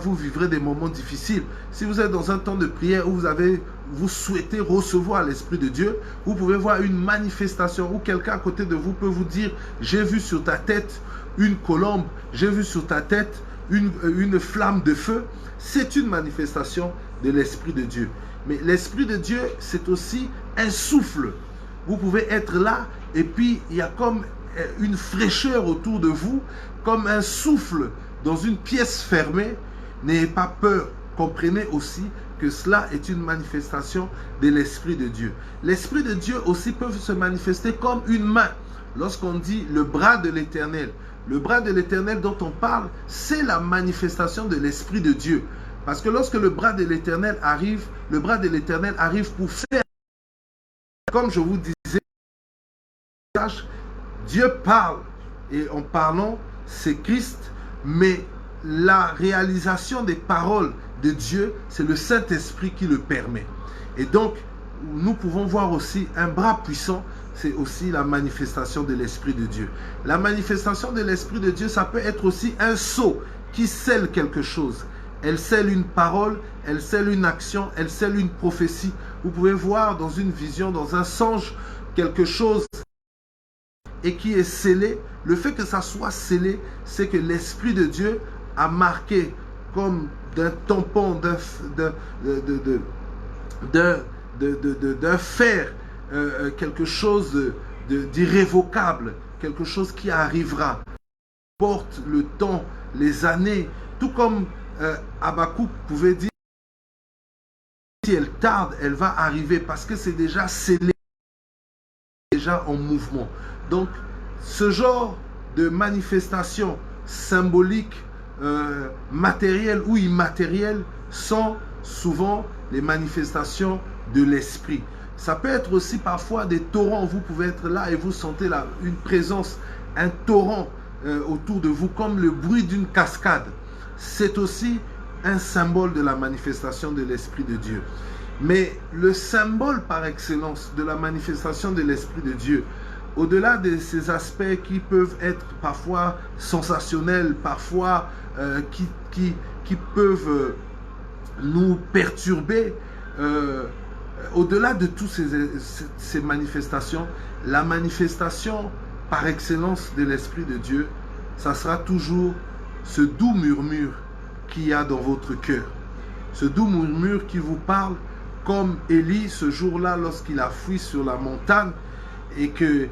vous vivrez des moments difficiles. Si vous êtes dans un temps de prière où vous souhaitez recevoir l'Esprit de Dieu, vous pouvez voir une manifestation où quelqu'un à côté de vous peut vous dire « J'ai vu sur ta tête une colombe, j'ai vu sur ta tête une flamme de feu ». C'est une manifestation de l'Esprit de Dieu. Mais l'Esprit de Dieu, c'est aussi un souffle. Vous pouvez être là et puis il y a comme une fraîcheur autour de vous, comme un souffle dans une pièce fermée. N'ayez pas peur. Comprenez aussi que cela est une manifestation de l'Esprit de Dieu. L'Esprit de Dieu aussi peut se manifester comme une main. Lorsqu'on dit le bras de l'Éternel, le bras de l'Éternel dont on parle, c'est la manifestation de l'Esprit de Dieu. Parce que lorsque le bras de l'Éternel arrive pour faire, comme je vous disais, Dieu parle. Et en parlant, c'est Christ, mais la réalisation des paroles de Dieu, c'est le Saint-Esprit qui le permet. Et donc, nous pouvons voir aussi un bras puissant, c'est aussi la manifestation de l'Esprit de Dieu. La manifestation de l'Esprit de Dieu, ça peut être aussi un sceau qui scelle quelque chose. Elle scelle une parole, elle scelle une action, elle scelle une prophétie. Vous pouvez voir dans une vision, dans un songe, quelque chose et qui est scellé. Le fait que ça soit scellé, c'est que l'Esprit de Dieu a marqué comme d'un tampon, d'un fer, quelque chose d'irrévocable, quelque chose qui arrivera. Porte le temps, les années, tout comme Habakkuk pouvait dire, si elle tarde, elle va arriver parce que c'est déjà scellé, déjà en mouvement. Donc, ce genre de manifestation symbolique, matérielle ou immatérielle, sont souvent les manifestations de l'esprit. Ça peut être aussi parfois des torrents. Vous pouvez être là et vous sentez là une présence, un torrent autour de vous, comme le bruit d'une cascade. C'est aussi un symbole de la manifestation de l'Esprit de Dieu. Mais le symbole par excellence de la manifestation de l'Esprit de Dieu, au-delà de ces aspects qui peuvent être parfois sensationnels, parfois qui peuvent nous perturber, au-delà de toutes ces manifestations, la manifestation par excellence de l'Esprit de Dieu, ça sera toujours ce doux murmure qu'il y a dans votre cœur. Ce doux murmure qui vous parle comme Élie ce jour-là lorsqu'il a fui sur la montagne et qu'il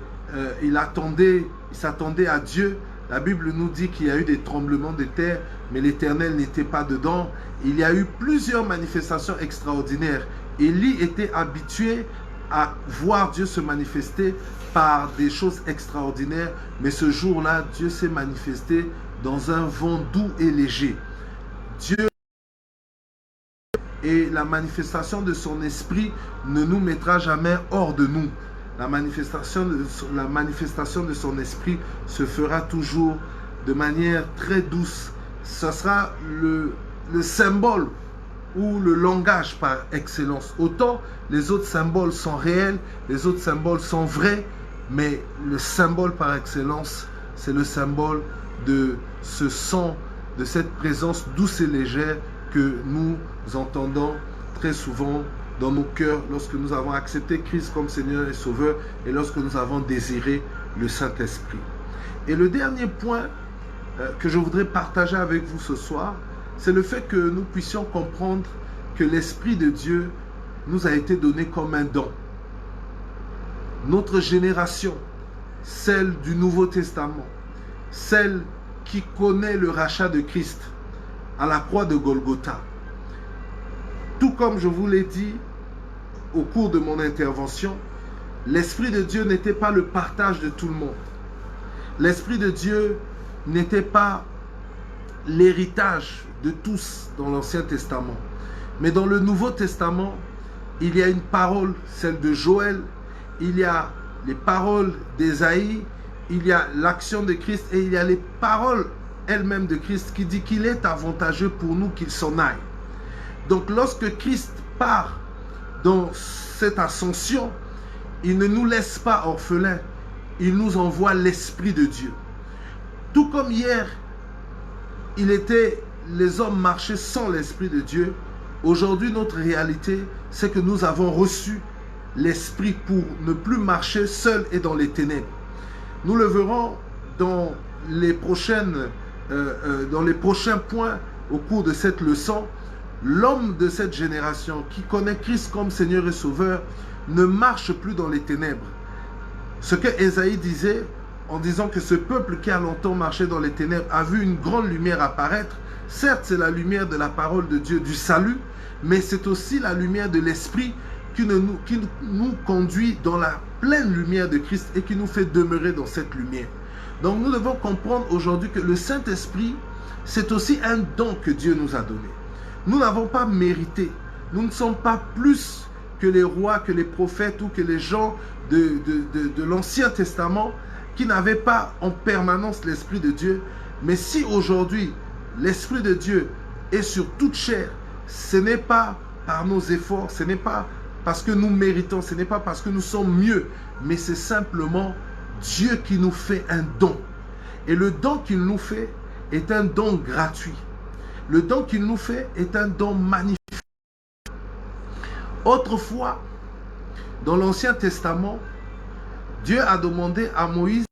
s'attendait à Dieu. La Bible nous dit qu'il y a eu des tremblements de terre, mais l'Éternel n'était pas dedans. Il y a eu plusieurs manifestations extraordinaires. Élie était habitué à voir Dieu se manifester par des choses extraordinaires, mais ce jour-là, Dieu s'est manifesté dans un vent doux et léger. Dieu et la manifestation de son esprit ne nous mettra jamais hors de nous. La manifestation de son esprit se fera toujours de manière très douce. Ce sera le symbole ou le langage par excellence. Autant les autres symboles sont réels, les autres symboles sont vrais, mais le symbole par excellence, c'est le symbole de ce son, de cette présence douce et légère que nous entendons très souvent dans nos cœurs lorsque nous avons accepté Christ comme Seigneur et Sauveur et lorsque nous avons désiré le Saint-Esprit. Et le dernier point que je voudrais partager avec vous ce soir, c'est le fait que nous puissions comprendre que l'Esprit de Dieu nous a été donné comme un don. Notre génération, celle du Nouveau Testament, celle qui connaît le rachat de Christ à la croix de Golgotha. Tout comme je vous l'ai dit au cours de mon intervention, l'Esprit de Dieu n'était pas le partage de tout le monde. L'Esprit de Dieu n'était pas l'héritage de tous dans l'Ancien Testament. Mais dans le Nouveau Testament, il y a une parole, celle de Joël, il y a les paroles d'Ésaïe, il y a l'action de Christ et il y a les paroles elles-mêmes de Christ qui dit qu'il est avantageux pour nous qu'il s'en aille. Donc lorsque Christ part dans cette ascension, il ne nous laisse pas orphelins, il nous envoie l'Esprit de Dieu. Tout comme hier, les hommes marchaient sans l'Esprit de Dieu, aujourd'hui notre réalité, c'est que nous avons reçu l'Esprit pour ne plus marcher seul et dans les ténèbres. Nous le verrons dans les prochains points au cours de cette leçon. L'homme de cette génération qui connaît Christ comme Seigneur et Sauveur ne marche plus dans les ténèbres. ce que Ésaïe disait en disant que ce peuple qui a longtemps marché dans les ténèbres a vu une grande lumière apparaître. Certes, c'est la lumière de la parole de Dieu, du salut, mais c'est aussi la lumière de l'Esprit qui nous conduit dans la pleine lumière de Christ et qui nous fait demeurer dans cette lumière. Donc nous devons comprendre aujourd'hui que le Saint-Esprit, c'est aussi un don que Dieu nous a donné. Nous n'avons pas mérité. Nous ne sommes pas plus que les rois, que les prophètes ou que les gens de l'Ancien Testament qui n'avaient pas en permanence l'Esprit de Dieu. Mais si aujourd'hui, l'Esprit de Dieu est sur toute chair, ce n'est pas par nos efforts, ce n'est pas parce que nous méritons, ce n'est pas parce que nous sommes mieux, mais c'est simplement Dieu qui nous fait un don. Et le don qu'il nous fait est un don gratuit. Le don qu'il nous fait est un don magnifique. Autrefois, dans l'Ancien Testament, Dieu a demandé à Moïse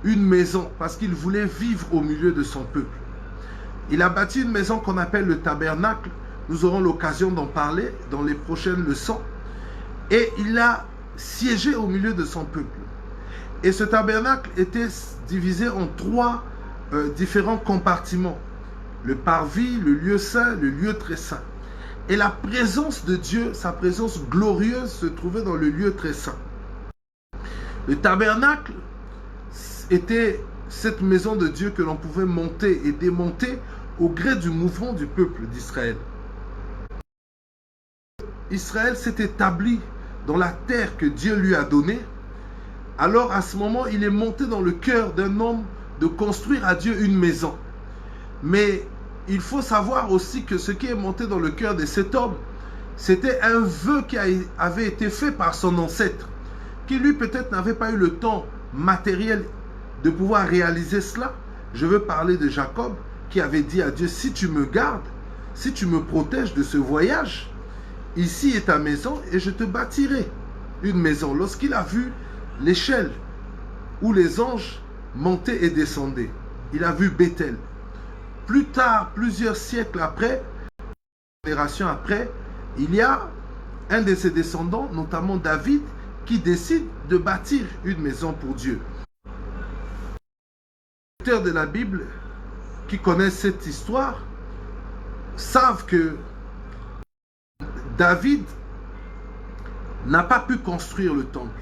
une maison parce qu'il voulait vivre au milieu de son peuple. Il a bâti une maison qu'on appelle le tabernacle. Nous aurons l'occasion d'en parler dans les prochaines leçons. Et il a siégé au milieu de son peuple. Et ce tabernacle était divisé en 3 différents compartiments. Le parvis, le lieu saint, le lieu très saint. Et la présence de Dieu, sa présence glorieuse, se trouvait dans le lieu très saint. Le tabernacle était cette maison de Dieu que l'on pouvait monter et démonter au gré du mouvement du peuple d'Israël. Israël s'est établi dans la terre que Dieu lui a donnée. Alors à ce moment, il est monté dans le cœur d'un homme de construire à Dieu une maison. Mais il faut savoir aussi que ce qui est monté dans le cœur de cet homme, c'était un vœu qui avait été fait par son ancêtre, qui lui peut-être n'avait pas eu le temps matériel de pouvoir réaliser cela. Je veux parler de Jacob qui avait dit à Dieu, si tu me gardes, si tu me protèges de ce voyage, ici est ta maison et je te bâtirai une maison. Lorsqu'il a vu l'échelle où les anges montaient et descendaient, il a vu Bethel. Plus tard, plusieurs siècles après, une génération après, il y a un de ses descendants, notamment David, qui décide de bâtir une maison pour Dieu. Les lecteurs de la Bible qui connaissent cette histoire savent que David n'a pas pu construire le temple.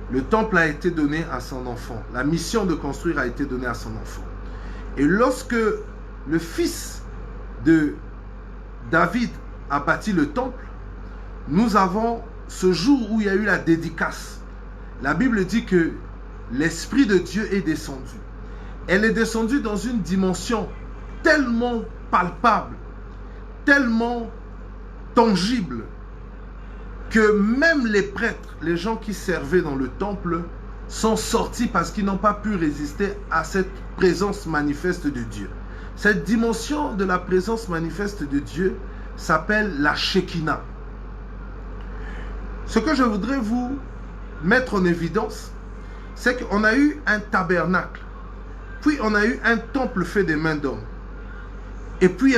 Le temple a été donné à son enfant. La mission de construire a été donnée à son enfant. Et lorsque le fils de David a bâti le temple, nous avons ce jour où il y a eu la dédicace. La Bible dit que l'Esprit de Dieu est descendu. Elle est descendue dans une dimension tellement palpable, tellement tangible, que même les prêtres, les gens qui servaient dans le temple, sont sortis parce qu'ils n'ont pas pu résister à cette présence manifeste de Dieu. Cette dimension de la présence manifeste de Dieu s'appelle la Shekinah. Ce que je voudrais vous mettre en évidence, c'est qu'on a eu un tabernacle, puis on a eu un temple fait des mains d'hommes. Et puis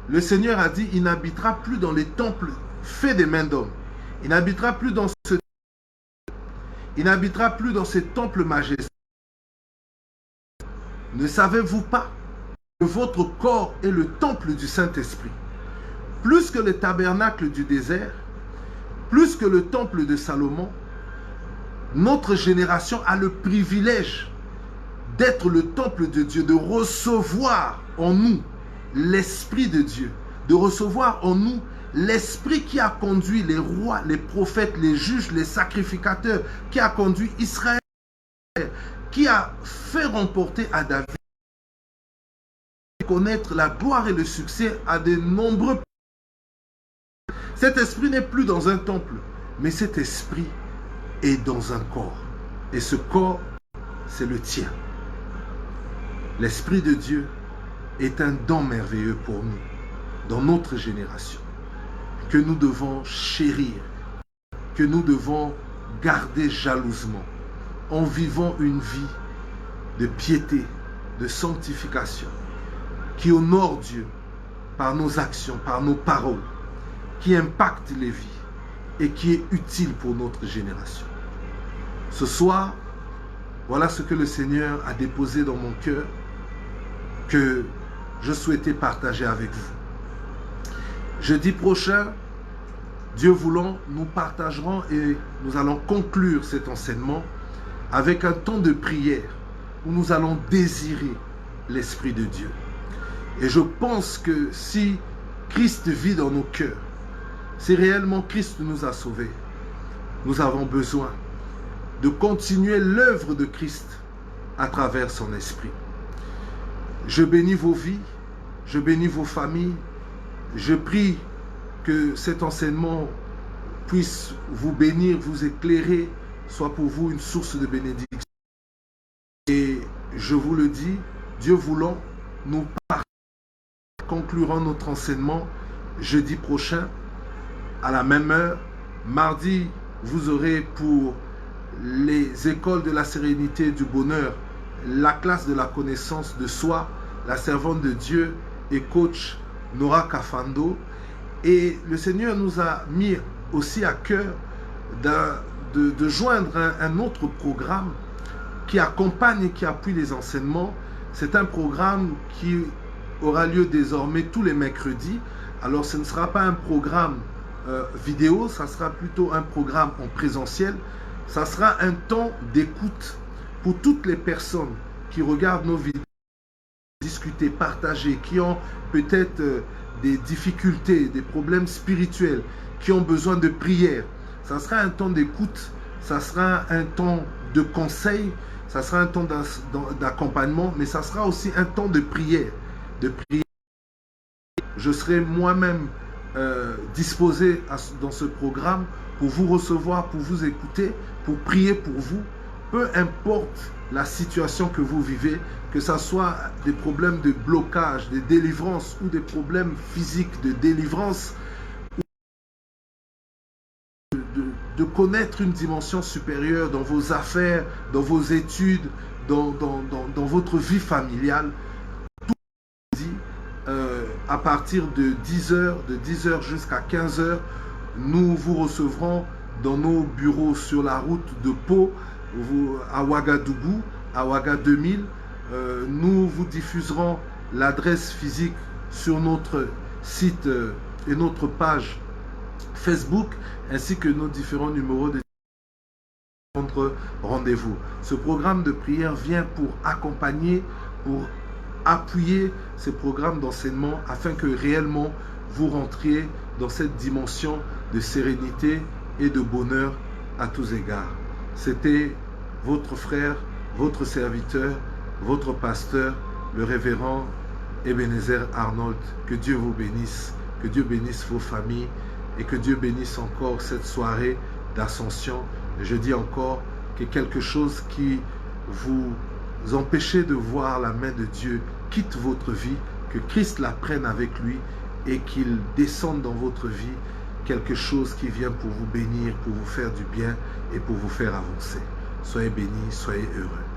le Seigneur a dit, il n'habitera plus dans les temples faits des mains d'hommes. Il n'habitera plus dans ces temples majestueux. Ne savez-vous pas que votre corps est le temple du Saint-Esprit? Plus que le tabernacle du désert, plus que le temple de Salomon, notre génération a le privilège d'être le temple de Dieu, de recevoir en nous l'Esprit de Dieu, de recevoir en nous l'Esprit qui a conduit les rois, les prophètes, les juges, les sacrificateurs, qui a conduit Israël, qui a fait remporter à David connaître la gloire et le succès à de nombreux peuples. Cet esprit n'est plus dans un temple, mais cet esprit est dans un corps. Et ce corps, c'est le tien. L'Esprit de Dieu est un don merveilleux pour nous, dans notre génération, que nous devons chérir, que nous devons garder jalousement, en vivant une vie de piété, de sanctification, qui honore Dieu par nos actions, par nos paroles, qui impacte les vies, et qui est utile pour notre génération. Ce soir, voilà ce que le Seigneur a déposé dans mon cœur que je souhaitais partager avec vous. Jeudi prochain, Dieu voulant, nous partagerons et nous allons conclure cet enseignement avec un temps de prière où nous allons désirer l'Esprit de Dieu. Et je pense que si Christ vit dans nos cœurs, si réellement Christ nous a sauvés, nous avons besoin de continuer l'œuvre de Christ à travers son Esprit. Je bénis vos vies, je bénis vos familles, je prie que cet enseignement puisse vous bénir, vous éclairer, soit pour vous une source de bénédiction. Et je vous le dis, Dieu voulant, nous conclurons notre enseignement jeudi prochain à la même heure. Mardi, vous aurez pour les écoles de la sérénité et du bonheur la classe de la connaissance de soi, la servante de Dieu et coach Nora Kafando. Et le Seigneur nous a mis aussi à cœur de joindre un autre programme qui accompagne et qui appuie les enseignements. C'est un programme qui aura lieu désormais tous les mercredis. Alors ce ne sera pas un programme vidéo, ça sera plutôt un programme en présentiel. Ça sera un temps d'écoute pour toutes les personnes qui regardent nos vidéos, discuter, partager, qui ont peut-être des difficultés, des problèmes spirituels, qui ont besoin de prière. Ça sera un temps d'écoute, ça sera un temps de conseil, ça sera un temps d'accompagnement, mais ça sera aussi un temps de prière. Je serai moi-même disposé dans ce programme pour vous recevoir, pour vous écouter, pour prier pour vous, peu importe la situation que vous vivez, que ce soit des problèmes de blocage, de délivrance ou des problèmes physiques de délivrance, de connaître une dimension supérieure dans vos affaires, dans vos études, dans votre vie familiale. À partir de 10h jusqu'à 15h, nous vous recevrons dans nos bureaux sur la route de Pau, à Ouagadougou, à Ouaga 2000. Nous vous diffuserons l'adresse physique sur notre site et notre page Facebook, ainsi que nos différents numéros de rendez-vous. Ce programme de prière vient pour accompagner, pour appuyer ces programmes d'enseignement afin que réellement vous rentriez dans cette dimension de sérénité et de bonheur à tous égards. C'était votre frère, votre serviteur, votre pasteur, le révérend Ebenezer Arnold. Que Dieu vous bénisse, que Dieu bénisse vos familles et que Dieu bénisse encore cette soirée d'ascension. Je dis encore que quelque chose qui vous empêchez de voir la main de Dieu quitte votre vie, que Christ la prenne avec lui et qu'il descende dans votre vie quelque chose qui vient pour vous bénir, pour vous faire du bien et pour vous faire avancer. Soyez bénis, soyez heureux.